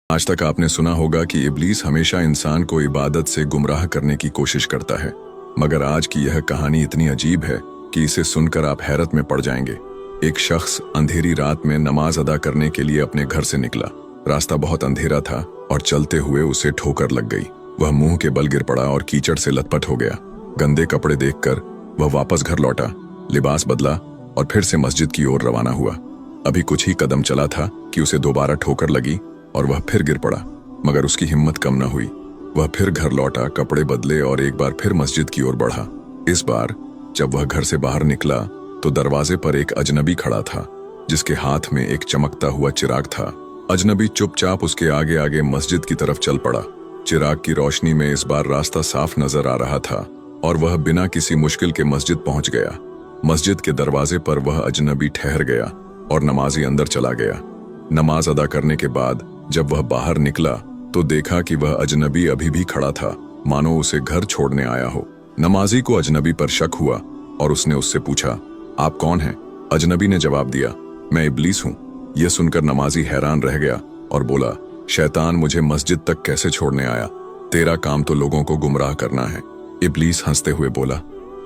आज तक आपने सुना होगा कि इब्लीस हमेशा इंसान को इबादत से गुमराह करने की कोशिश करता है, मगर आज की यह कहानी इतनी अजीब है कि इसे सुनकर आप हैरत में पड़ जाएंगे। एक शख्स अंधेरी रात में नमाज अदा करने के लिए अपने घर से निकला। रास्ता बहुत अंधेरा था और चलते हुए उसे ठोकर लग गई। वह मुंह के बल गिर पड़ा और कीचड़ से लथपथ हो गया। गंदे कपड़े देखकर वह वापस घर लौटा, लिबास बदला और फिर से मस्जिद की ओर रवाना हुआ। अभी कुछ ही कदम चला था कि उसे दोबारा ठोकर लगी और वह फिर गिर पड़ा, मगर उसकी हिम्मत कम न हुई। वह फिर घर लौटा, कपड़े बदले और एक बार फिर मस्जिद की ओर बढ़ा। इस बार जब वह घर से बाहर निकला तो दरवाजे पर एक अजनबी खड़ा था, जिसके हाथ में एक चमकता हुआ चिराग था। अजनबी चुपचाप उसके आगे आगे मस्जिद की तरफ चल पड़ा। चिराग की रोशनी में इस बार रास्ता साफ नजर आ रहा था और वह बिना किसी मुश्किल के मस्जिद पहुंच गया। मस्जिद के दरवाजे पर वह अजनबी ठहर गया और नमाजी अंदर चला गया। नमाज अदा करने के बाद जब वह बाहर निकला तो देखा कि वह अजनबी अभी भी खड़ा था, मानो उसे घर छोड़ने आया हो। नमाजी को अजनबी पर शक हुआ और उसने उससे पूछा, आप कौन हैं? अजनबी ने जवाब दिया, मैं इब्लीस हूँ। यह सुनकर नमाजी हैरान रह गया और बोला, शैतान मुझे मस्जिद तक कैसे छोड़ने आया? तेरा काम तो लोगों को गुमराह करना है। इब्लीस हंसते हुए बोला,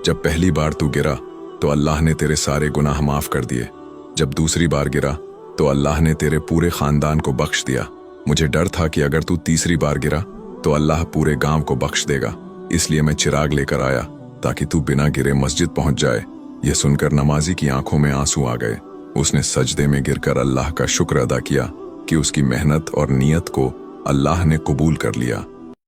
जब पहली बार तू गिरा तो अल्लाह ने तेरे सारे गुनाह माफ कर दिए। जब दूसरी बार गिरा तो अल्लाह ने तेरे पूरे खानदान को बख्श दिया। मुझे डर था कि अगर तू तीसरी बार गिरा तो अल्लाह पूरे गांव को बख्श देगा, इसलिए मैं चिराग लेकर आया ताकि तू बिना गिरे मस्जिद पहुंच जाए। यह सुनकर नमाजी की आंखों में आंसू आ गए। उसने सजदे में गिरकर अल्लाह का शुक्र अदा किया कि उसकी मेहनत और नियत को अल्लाह ने कबूल कर लिया।